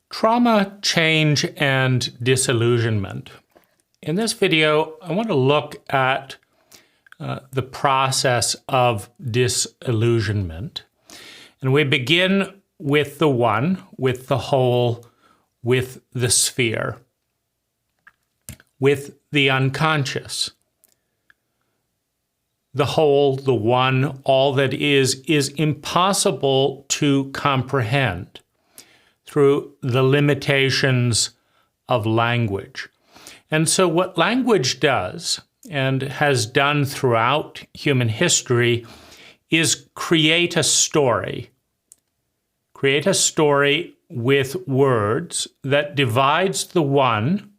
Trauma, change, and disillusionment. In this video, I want to look at the process of disillusionment. And we begin with the one, with the whole, with the sphere, with the unconscious. The whole, the one, all that is impossible to comprehend through the limitations of language. And so what language does, and has done throughout human history, is create a story. Create a story with words that divides the one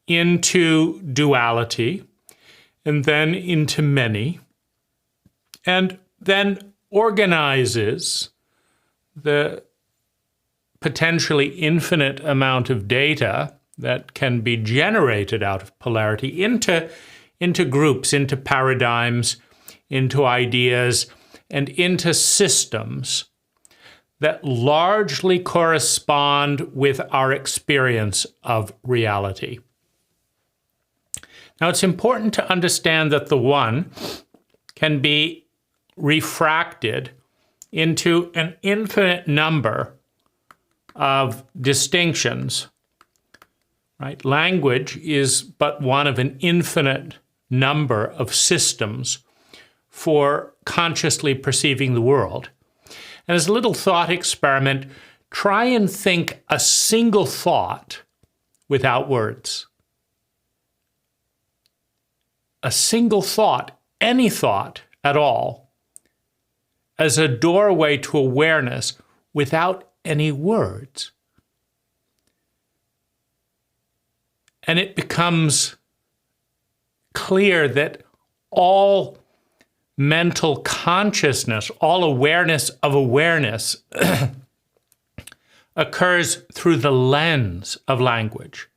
into duality, and then into many, and then organizes the potentially infinite amount of data that can be generated out of polarity into groups, into paradigms, into ideas, and into systems that largely correspond with our experience of reality. Now, it's important to understand that the one can be refracted into an infinite number of distinctions, right? Language is but one of an infinite number of systems for consciously perceiving the world. And as a little thought experiment, try and think a single thought without words. A single thought, any thought at all, as a doorway to awareness without any words. And it becomes clear that all mental consciousness, all awareness of awareness occurs through the lens of language.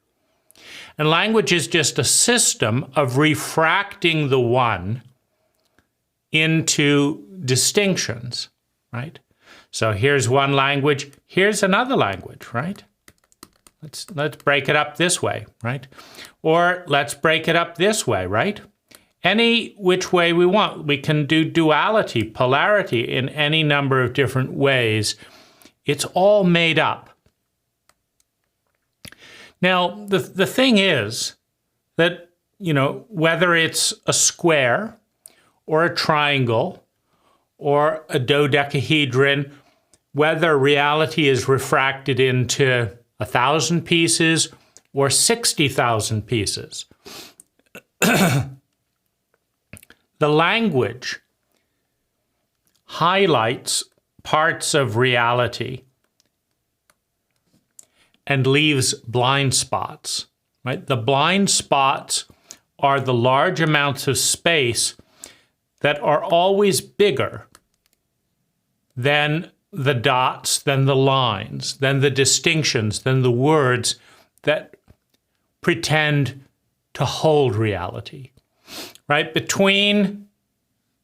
And language is just a system of refracting the one into distinctions, right? So here's one language, here's another language, right? Let's break it up this way, right? Or let's break it up this way, right? Any which way we want. We can do duality, polarity in any number of different ways. It's all made up. Now, the thing is that, whether it's a square or a triangle or a dodecahedron, whether reality is refracted into 1,000 pieces or 60,000 pieces, the language highlights parts of reality and leaves blind spots, right? The blind spots are the large amounts of space that are always bigger than the dots, than the lines, than the distinctions, than the words that pretend to hold reality, right? Between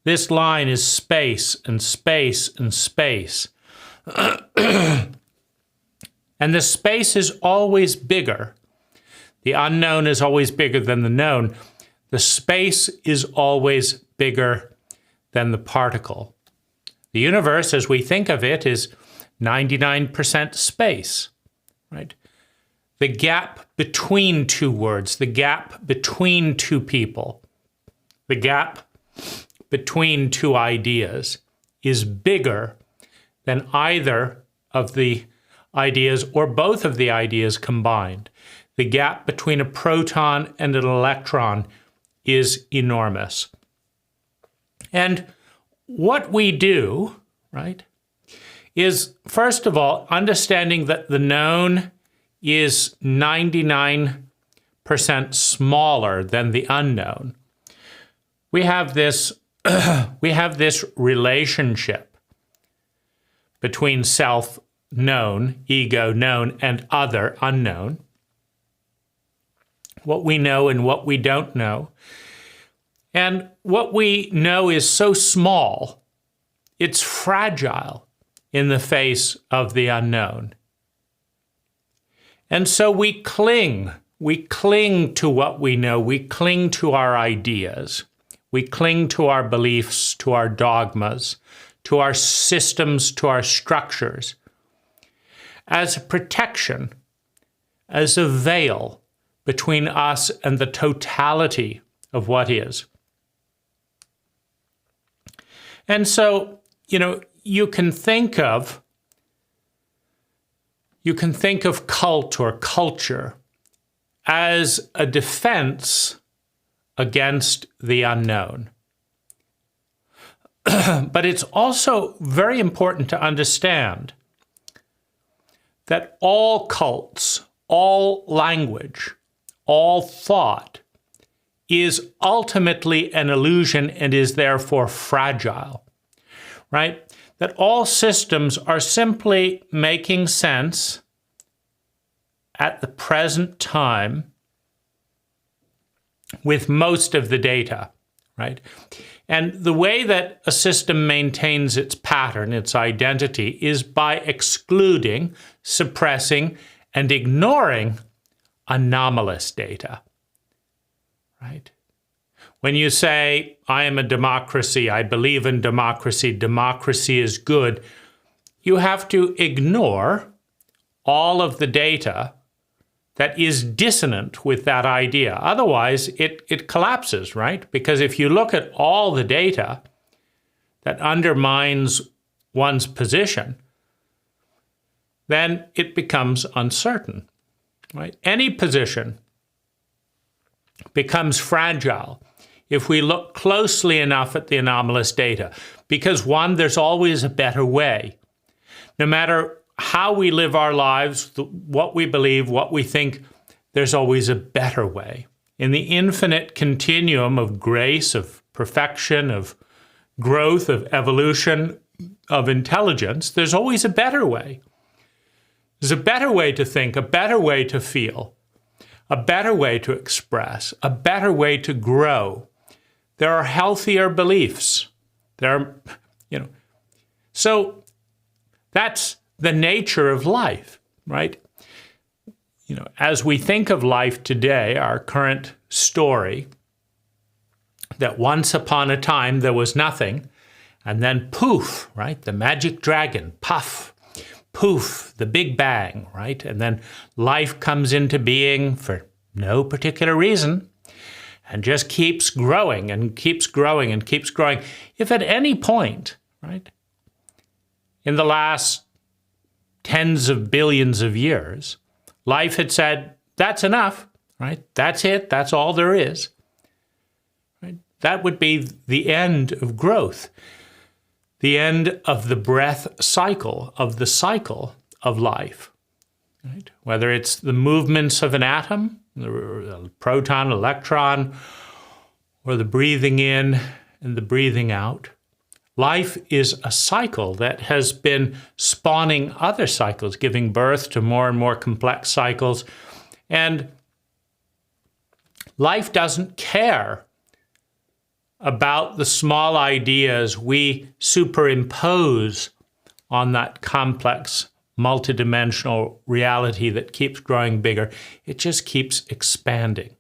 this line is space and space and space. And the space is always bigger. The unknown is always bigger than the known. The space is always bigger than the particle. The universe, as we think of it, is 99% space, right? The gap between two words, the gap between two people, the gap between two ideas is bigger than either of the ideas or both of the ideas combined. The gap between a proton and an electron is enormous. And what we do, right, is first of all, understanding that the known is 99% smaller than the unknown. We have this relationship between self known, ego known, and other unknown. What we know and what we don't know. And what we know is so small, it's fragile in the face of the unknown. And so we cling to what we know, we cling to our ideas, we cling to our beliefs, to our dogmas, to our systems, to our structures, as a protection, as a veil between us and the totality of what is. And so, you can think of cult or culture as a defense against the unknown. But it's also very important to understand that all cults, all language, all thought is ultimately an illusion and is therefore fragile, right? That all systems are simply making sense at the present time with most of the data, right? And the way that a system maintains its pattern, its identity, is by excluding, suppressing, and ignoring anomalous data, right? When you say, I am a democracy, I believe in democracy, democracy is good, you have to ignore all of the data that is dissonant with that idea. Otherwise, it collapses, right? Because if you look at all the data that undermines one's position, then it becomes uncertain, right? Any position becomes fragile if we look closely enough at the anomalous data. Because one, there's always a better way. No matter how we live our lives, what we believe, what we think, there's always a better way. In the infinite continuum of grace, of perfection, of growth, of evolution, of intelligence, there's always a better way. There's a better way to think, a better way to feel, a better way to express, a better way to grow. There are healthier beliefs. So that's the nature of life, right? As we think of life today, our current story, that once upon a time there was nothing, and then poof, right? The magic dragon, puff, poof, the Big Bang, right? And then life comes into being for no particular reason and just keeps growing and keeps growing and keeps growing. If at any point, right, in the last tens of billions of years, life had said, that's enough, right? That's it. That's all there is. Right? That would be the end of growth, the end of the breath cycle, of the cycle of life, right? Whether it's the movements of an atom, the proton, electron, or the breathing in and the breathing out. Life is a cycle that has been spawning other cycles, giving birth to more and more complex cycles. And life doesn't care about the small ideas we superimpose on that complex, multidimensional reality that keeps growing bigger. It just keeps expanding.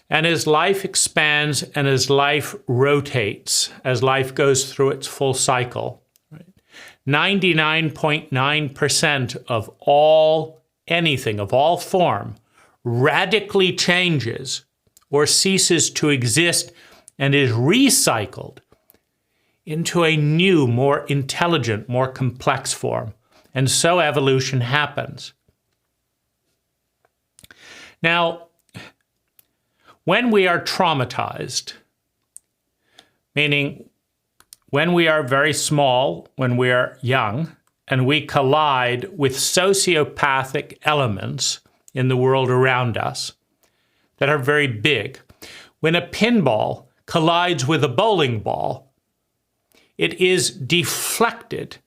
And as life expands and as life rotates, as life goes through its full cycle, right, 99.9% of all anything, of all form, radically changes or ceases to exist and is recycled into a new, more intelligent, more complex form. And so evolution happens. Now, when we are traumatized, meaning when we are very small, when we are young, and we collide with sociopathic elements in the world around us that are very big, when a pinball collides with a bowling ball, it is deflected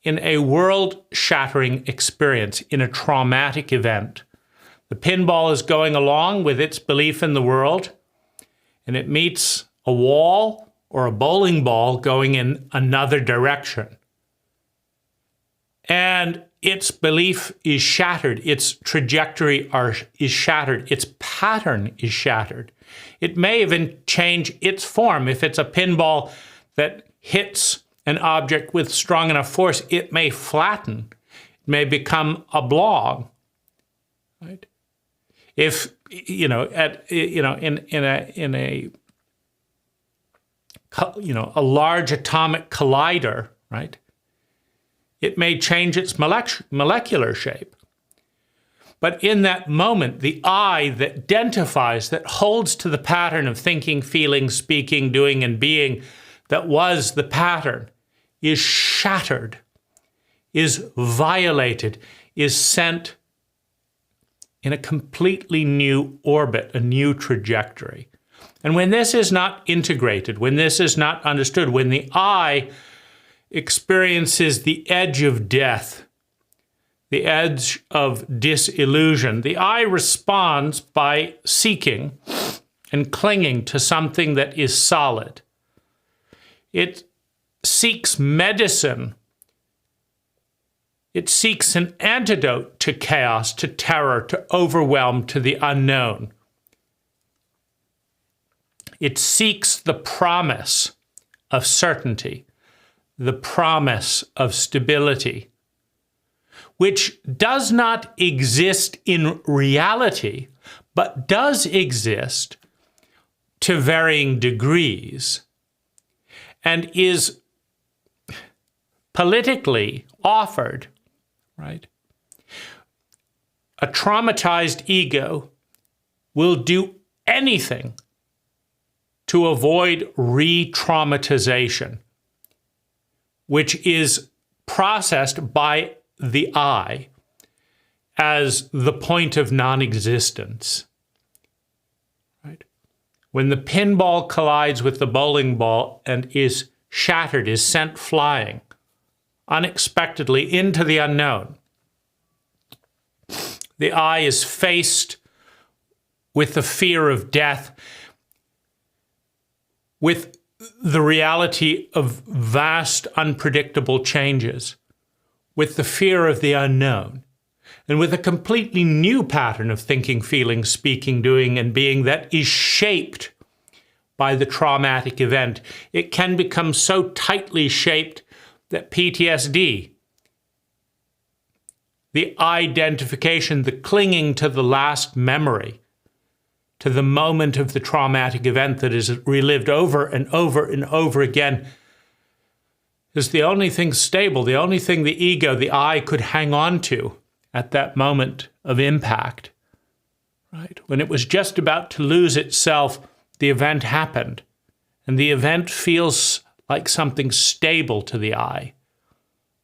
in a world-shattering experience, in a traumatic event. The pinball is going along with its belief in the world, and it meets a wall or a bowling ball going in another direction. and its belief is shattered, its trajectory is shattered, its pattern is shattered. It may even change its form. If it's a pinball that hits an object with strong enough force, it may flatten. It may become a blob. Right? If in a large atomic collider, right? It may change its molecular shape. But in that moment, the I that identifies, that holds to the pattern of thinking, feeling, speaking, doing, and being that was the pattern is shattered, is violated, is sent in a completely new orbit, a new trajectory. And when this is not integrated, when this is not understood, when the I experiences the edge of death, the edge of disillusion, the I responds by seeking and clinging to something that is solid. It seeks medicine. It seeks an antidote to chaos, to terror, to overwhelm, to the unknown. It seeks the promise of certainty, the promise of stability, which does not exist in reality, but does exist to varying degrees, and is politically offered, right? A traumatized ego will do anything to avoid re-traumatization, which is processed by the I as the point of non-existence. Right? When the pinball collides with the bowling ball and is shattered, is sent flying unexpectedly into the unknown, the I is faced with the fear of death, with the reality of vast, unpredictable changes, with the fear of the unknown, and with a completely new pattern of thinking, feeling, speaking, doing, and being that is shaped by the traumatic event. It can become so tightly shaped that PTSD, the identification, the clinging to the last memory, to the moment of the traumatic event that is relived over and over and over again, is the only thing stable, the only thing the ego, the I, could hang on to at that moment of impact. Right? When it was just about to lose itself, the event happened. And the event feels like something stable to the I,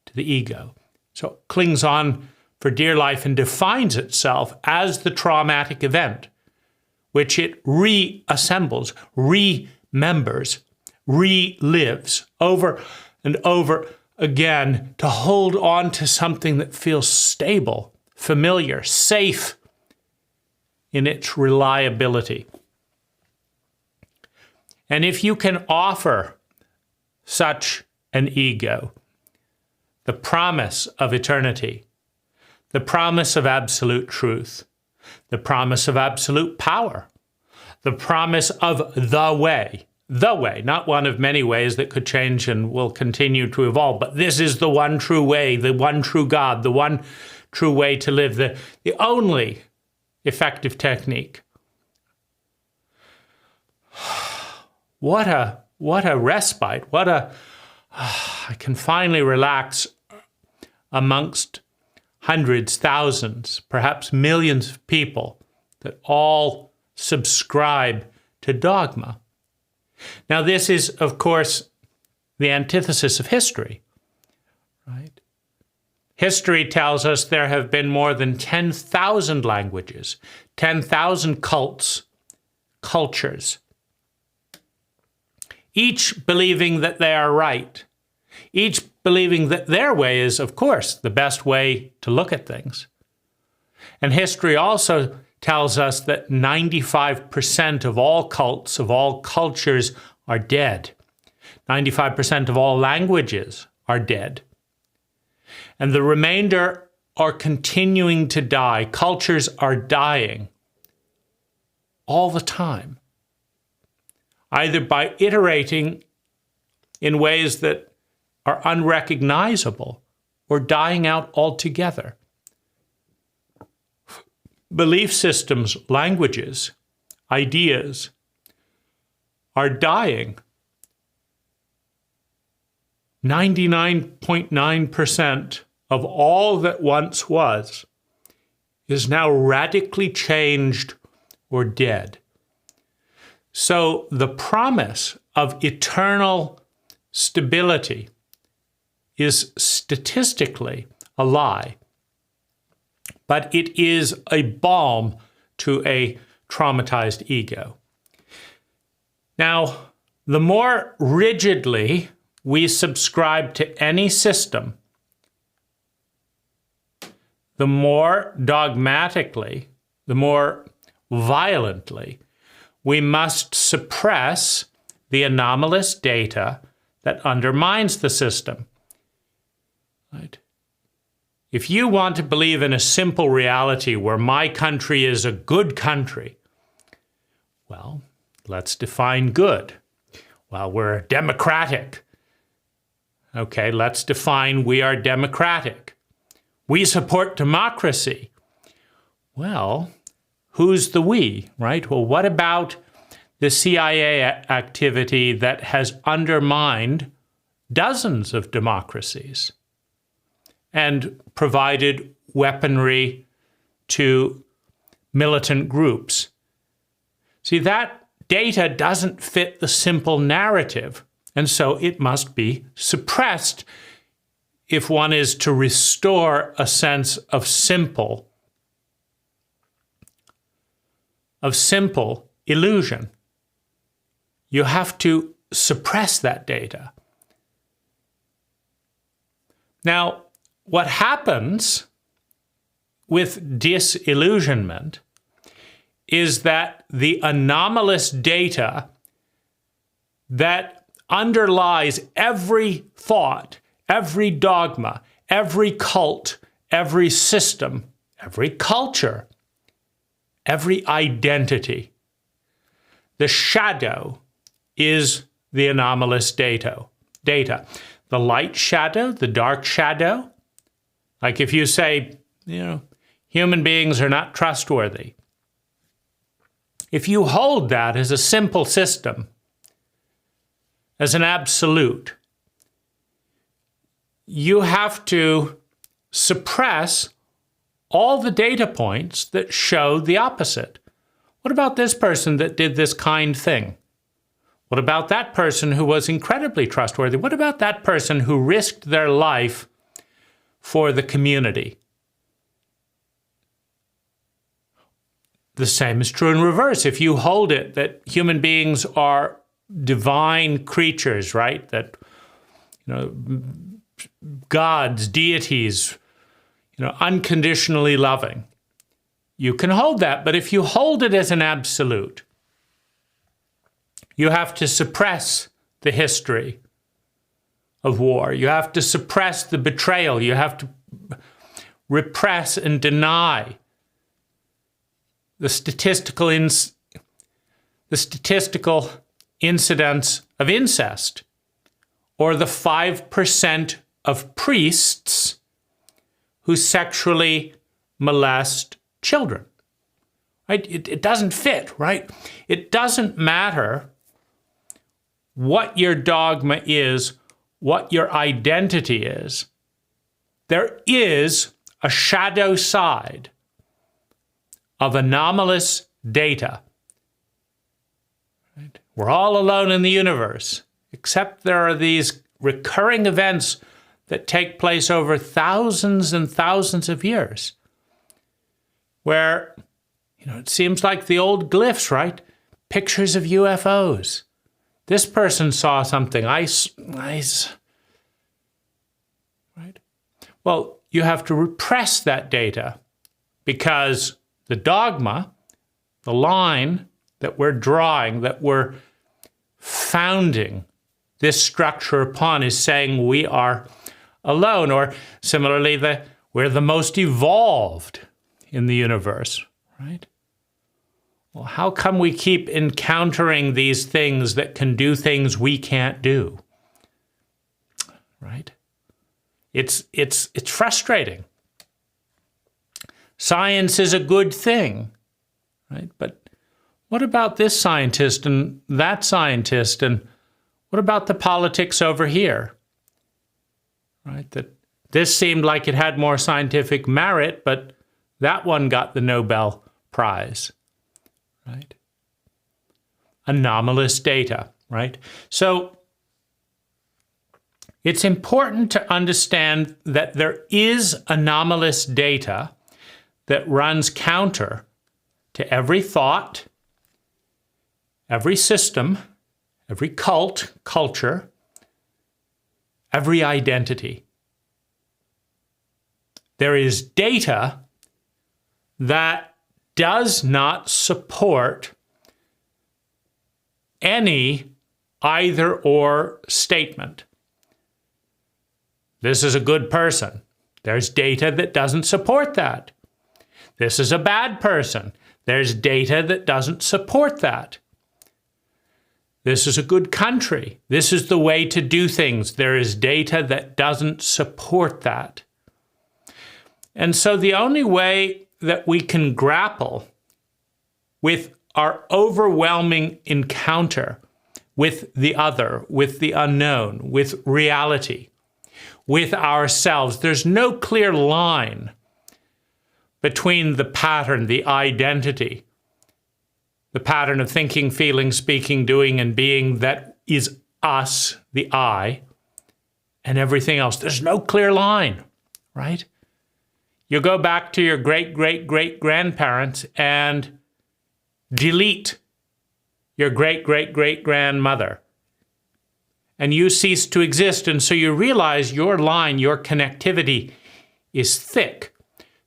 to the ego. So it clings on for dear life and defines itself as the traumatic event, which it reassembles, remembers, relives over and over again to hold on to something that feels stable, familiar, safe in its reliability. And if you can offer such an ego the promise of eternity, the promise of absolute truth, the promise of absolute power, the promise of the way, not one of many ways that could change and will continue to evolve, but this is the one true way, the one true God, the one true way to live, the only effective technique. What a respite, I can finally relax amongst hundreds, thousands, perhaps millions of people that all subscribe to dogma. Now, this is, of course, the antithesis of history, right? History tells us there have been more than 10,000 languages, 10,000 cults, cultures, each believing that they are right, each believing that their way is, of course, the best way to look at things. And history also tells us that 95% of all cults, of all cultures, are dead. 95% of all languages are dead. and the remainder are continuing to die. Cultures are dying all the time, either by iterating in ways that are unrecognizable or dying out altogether. Belief systems, languages, ideas are dying. 99.9% of all that once was is now radically changed or dead. So the promise of eternal stability is statistically a lie, but it is a balm to a traumatized ego. Now, the more rigidly we subscribe to any system, the more dogmatically, the more violently, we must suppress the anomalous data that undermines the system. Right? If you want to believe in a simple reality where my country is a good country, well, let's define good. Well, we're democratic. Okay, let's define we are democratic. We support democracy. Well, who's the we, right? Well, what about the CIA activity that has undermined dozens of democracies and provided weaponry to militant groups? See, that data doesn't fit the simple narrative, and so it must be suppressed if one is to restore a sense of simple illusion. You have to suppress that data. Now, what happens with disillusionment is that the anomalous data that underlies every thought, every dogma, every cult, every system, every culture, every identity, the shadow is the anomalous data. The light shadow, the dark shadow. Like if you say, human beings are not trustworthy. If you hold that as a simple system, as an absolute, you have to suppress all the data points that show the opposite. What about this person that did this kind thing? What about that person who was incredibly trustworthy? What about that person who risked their life for the community? The same is true in reverse. If you hold it that human beings are divine creatures, right? That, gods, deities, unconditionally loving. You can hold that, but if you hold it as an absolute, you have to suppress the history of war. You have to suppress the betrayal. You have to repress and deny the statistical incidence of incest, or the 5% of priests who sexually molest children. Right? It doesn't fit, right? It doesn't matter what your dogma is, what your identity is. There is a shadow side of anomalous data. Right? We're all alone in the universe, except there are these recurring events that take place over thousands and thousands of years, where, it seems like the old glyphs, right? Pictures of UFOs. This person saw something. Right? Well, you have to repress that data because the dogma, the line that we're drawing, that we're founding this structure upon, is saying we are alone. Or similarly, we're the most evolved in the universe, right? Well, how come we keep encountering these things that can do things we can't do? Right? It's frustrating. Science is a good thing, right? But what about this scientist and that scientist? And what about the politics over here? Right? That this seemed like it had more scientific merit, but that one got the Nobel Prize, right? Anomalous data, right? So it's important to understand that there is anomalous data that runs counter to every thought, every system, every culture, every identity. There is data that does not support any either-or statement. This is a good person. There's data that doesn't support that. This is a bad person. There's data that doesn't support that. This is a good country. This is the way to do things. There is data that doesn't support that. And so the only way that we can grapple with our overwhelming encounter with the other, with the unknown, with reality, with ourselves, there's no clear line between the pattern, the identity, the pattern of thinking, feeling, speaking, doing, and being that is us, the I, and everything else. There's no clear line, right? You go back to your great-great-great-grandparents and delete your great-great-great-grandmother, and you cease to exist. And so you realize your line, your connectivity is thick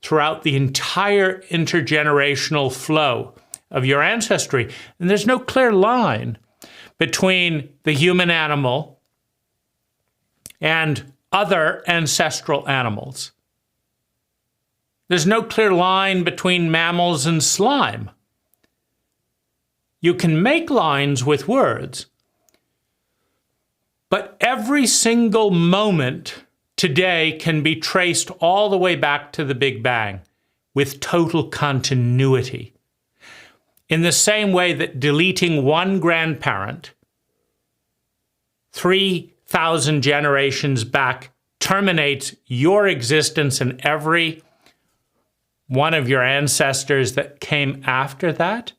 throughout the entire intergenerational flow of your ancestry. And there's no clear line between the human animal and other ancestral animals. There's no clear line between mammals and slime. You can make lines with words, but every single moment today can be traced all the way back to the Big Bang with total continuity. In the same way that deleting one grandparent 3,000 generations back terminates your existence and every one of your ancestors that came after that,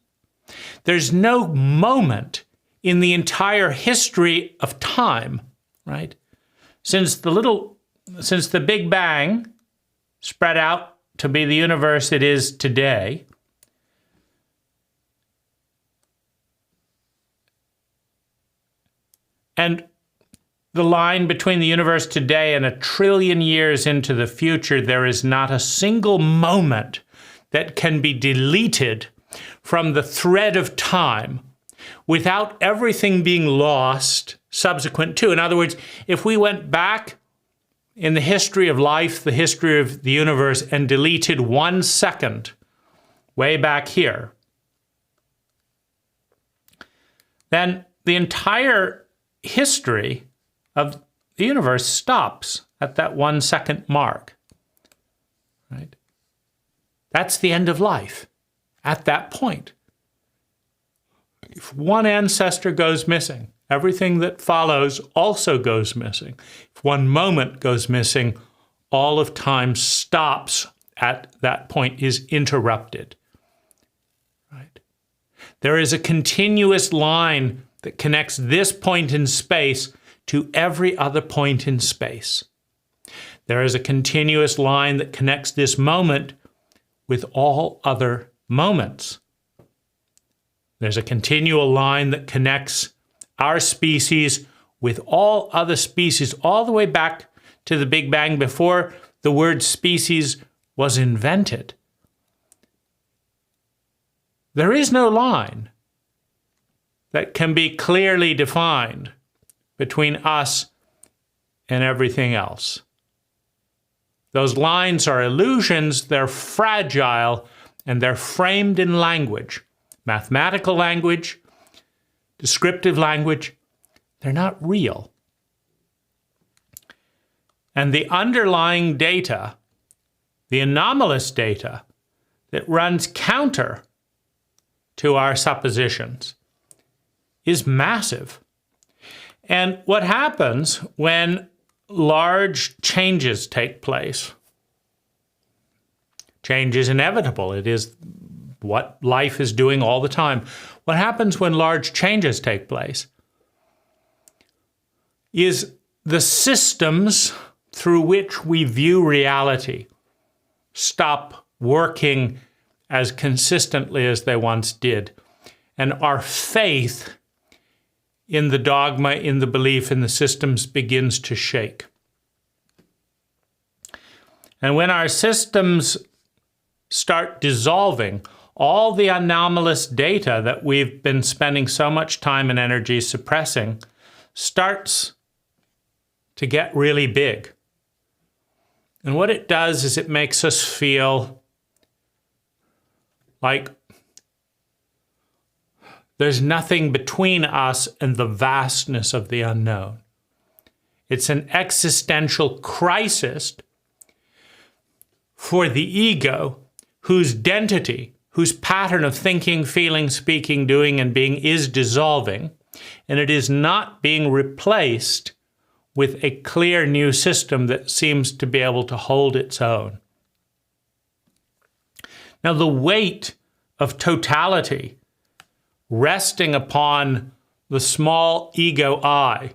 there's no moment in the entire history of time, right? Since the Big Bang spread out to be the universe it is today, and the line between the universe today and 1 trillion years into the future, there is not a single moment that can be deleted from the thread of time without everything being lost subsequent to. In other words, if we went back in the history of life, the history of the universe, and deleted 1 second way back here, then the entire history of the universe stops at that 1 second mark, right? That's the end of life at that point. If one ancestor goes missing, everything that follows also goes missing. If one moment goes missing, all of time stops at that point, is interrupted, right? There is a continuous line that connects this point in space to every other point in space. There is a continuous line that connects this moment with all other moments. There's a continual line that connects our species with all other species, all the way back to the Big Bang before the word species was invented. There is no line that can be clearly defined between us and everything else. Those lines are illusions, they're fragile, and they're framed in language. Mathematical language, descriptive language, they're not real. And the underlying data, the anomalous data that runs counter to our suppositions, is massive. And what happens when large changes take place? Change is inevitable. It is what life is doing all the time. What happens when large changes take place is the systems through which we view reality stop working as consistently as they once did. And our faith in the dogma, in the belief, in the systems begins to shake. And when our systems start dissolving, all the anomalous data that we've been spending so much time and energy suppressing starts to get really big. And what it does is it makes us feel like there's nothing between us and the vastness of the unknown. It's an existential crisis for the ego, whose identity, whose pattern of thinking, feeling, speaking, doing, and being is dissolving, and it is not being replaced with a clear new system that seems to be able to hold its own. Now, the weight of totality resting upon the small ego I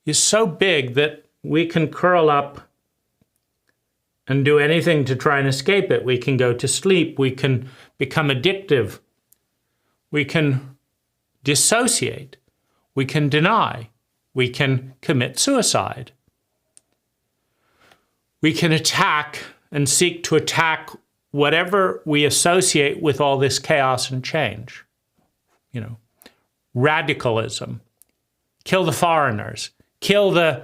is so big that we can curl up and do anything to try and escape it. We can go to sleep. We can become addictive. We can dissociate. We can deny. We can commit suicide. We can attack and seek to attack whatever we associate with all this chaos and change. You know, radicalism, kill the foreigners, kill the,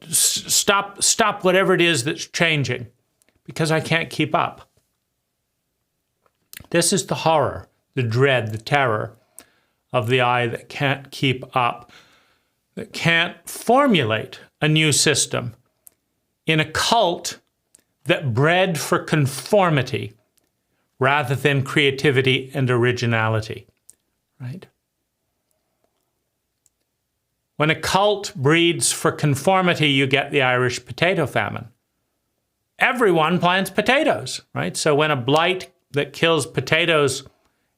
stop whatever it is that's changing because I can't keep up. This is the horror, the dread, the terror of the I that can't keep up, that can't formulate a new system in a cult that bred for conformity rather than creativity and originality, right? When a cult breeds for conformity, you get the Irish potato famine. Everyone plants potatoes, right? So when a blight that kills potatoes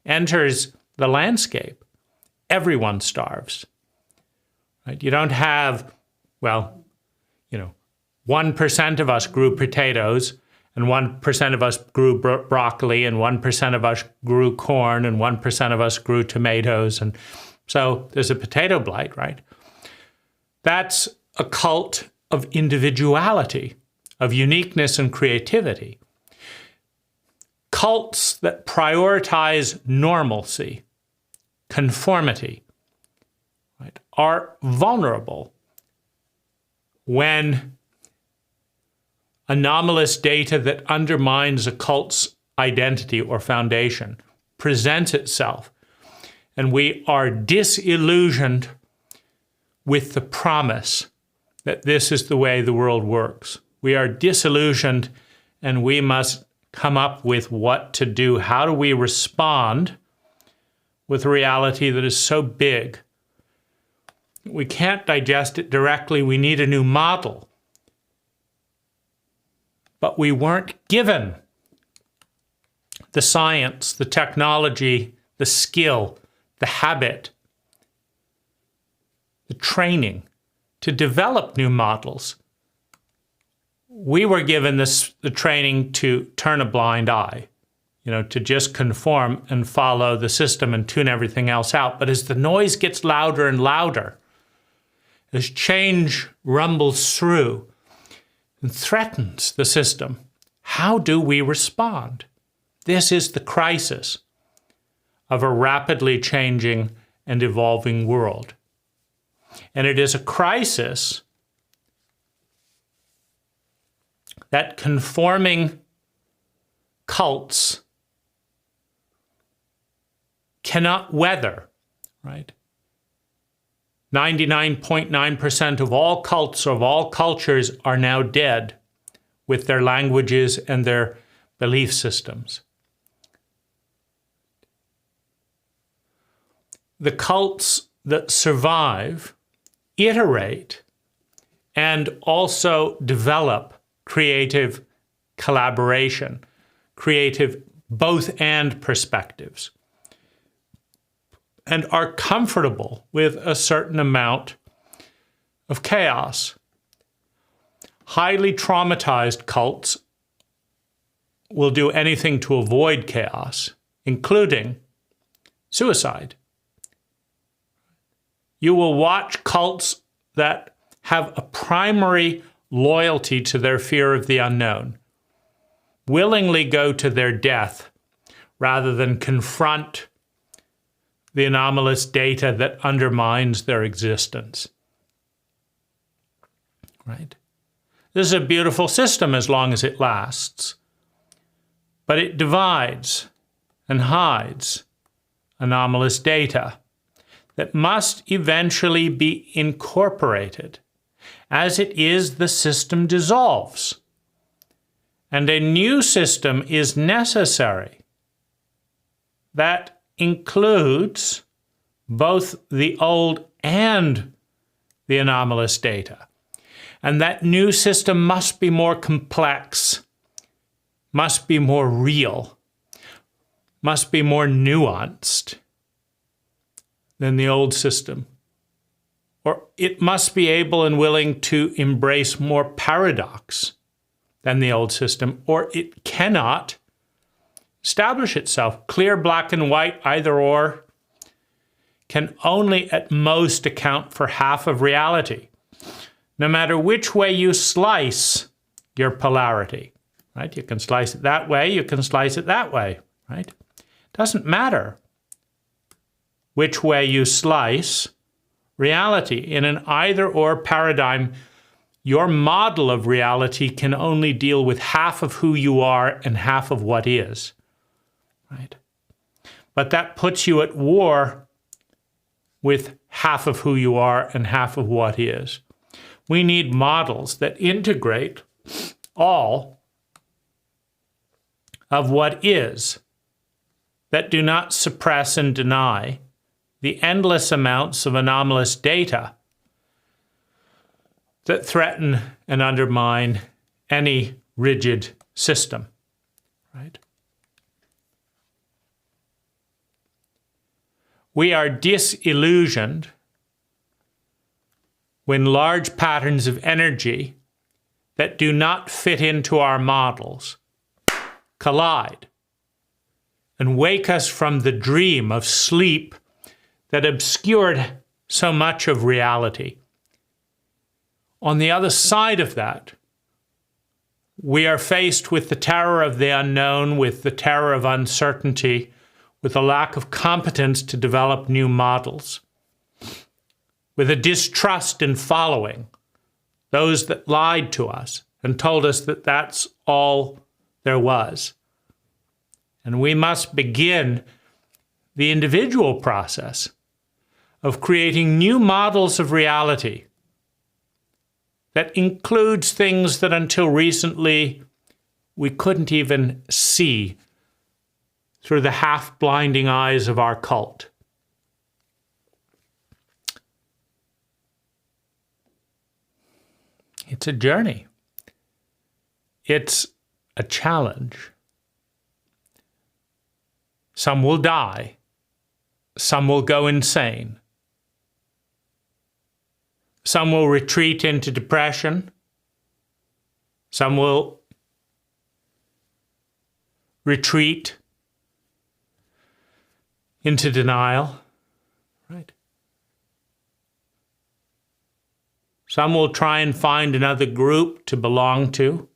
enters the landscape, everyone starves, right? You don't have, 1% of us grew potatoes, and 1% of us grew broccoli, and 1% of us grew corn, and 1% of us grew tomatoes. And so there's a potato blight, right? That's a cult of individuality, of uniqueness and creativity. Cults that prioritize normalcy, conformity, right, are vulnerable when anomalous data that undermines a cult's identity or foundation presents itself, and we are disillusioned with the promise that this is the way the world works. We are disillusioned, and we must come up with what to do. How do we respond with a reality that is so big? We can't digest it directly. We need a new model. But we weren't given the science, the technology, the skill, the habit, the training to develop new models. We were given the training to turn a blind eye, to just conform and follow the system and tune everything else out. But as the noise gets louder and louder, as change rumbles through and threatens the system, how do we respond? This is the crisis of a rapidly changing and evolving world. And it is a crisis that conforming cults cannot weather, right? 99.9% of all cults, of all cultures, are now dead with their languages and their belief systems. The cults that survive iterate and also develop creative collaboration, creative both and perspectives, and are comfortable with a certain amount of chaos. Highly traumatized cults will do anything to avoid chaos, including suicide. You will watch cults that have a primary loyalty to their fear of the unknown willingly go to their death rather than confront the anomalous data that undermines their existence. Right? This is a beautiful system as long as it lasts, but it divides and hides anomalous data that must eventually be incorporated. As it is, the system dissolves, and a new system is necessary that includes both the old and the anomalous data. And that new system must be more complex, must be more real, must be more nuanced than the old system. Or it must be able and willing to embrace more paradox than the old system, or it cannot establish itself. Clear, black and white, either or, can only at most account for half of reality. No matter which way you slice your polarity, right? You can slice it that way, you can slice it that way, right? It doesn't matter which way you slice reality. In an either-or paradigm, your model of reality can only deal with half of who you are and half of what is. Right? But that puts you at war with half of who you are and half of what is. We need models that integrate all of what is, that do not suppress and deny the endless amounts of anomalous data that threaten and undermine any rigid system. Right? We are disillusioned when large patterns of energy that do not fit into our models collide and wake us from the dream of sleep that obscured so much of reality. On the other side of that, we are faced with the terror of the unknown, with the terror of uncertainty, with a lack of competence to develop new models, with a distrust in following those that lied to us and told us that that's all there was. And we must begin the individual process of creating new models of reality that includes things that until recently we couldn't even see through the half-blinding eyes of our cult. It's a journey. It's a challenge. Some will die. Some will go insane. Some will retreat into depression. Some will retreat into denial, right? Some will try and find another group to belong to.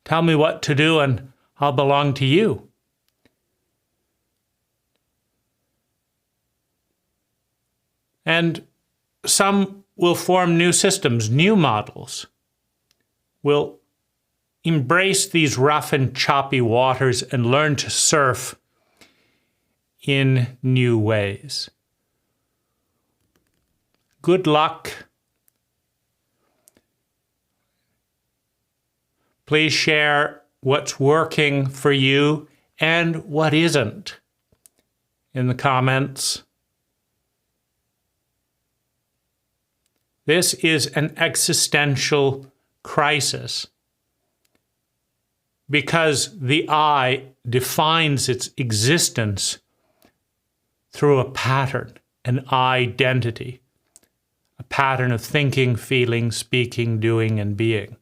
Tell me what to do and I'll belong to you. And some will form new systems, new models, will embrace these rough and choppy waters and learn to surf in new ways. Good luck. Please share what's working for you and what isn't in the comments. This is an existential crisis because the I defines its existence through a pattern, an identity, a pattern of thinking, feeling, speaking, doing, and being.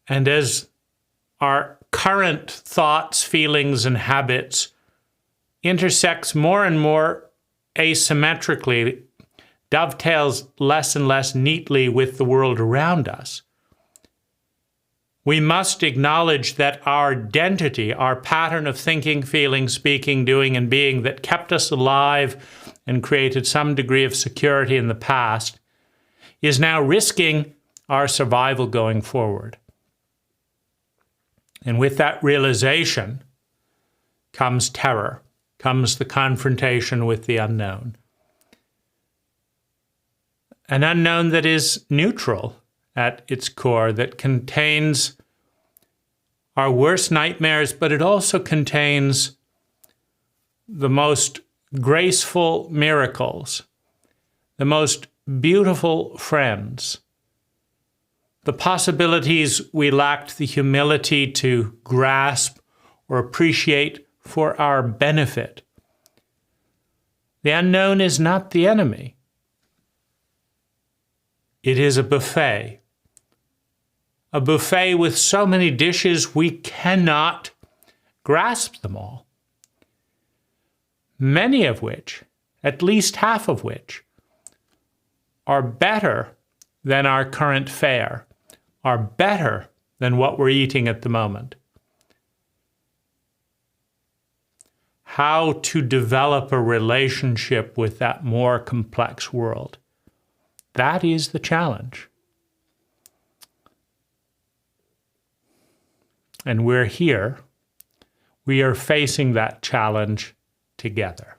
And as our current thoughts, feelings, and habits intersects more and more asymmetrically, dovetails less and less neatly with the world around us, we must acknowledge that our identity, our pattern of thinking, feeling, speaking, doing, and being that kept us alive and created some degree of security in the past, is now risking our survival going forward. And with that realization comes terror, comes the confrontation with the unknown. An unknown that is neutral at its core, that contains our worst nightmares, but it also contains the most graceful miracles, the most beautiful friends, the possibilities we lacked the humility to grasp or appreciate for our benefit. The unknown is not the enemy. It is a buffet with so many dishes we cannot grasp them all. Many of which, at least half of which, are better than our current fare, are better than what we're eating at the moment. How to develop a relationship with that more complex world. That is the challenge. And we're here. We are facing that challenge together.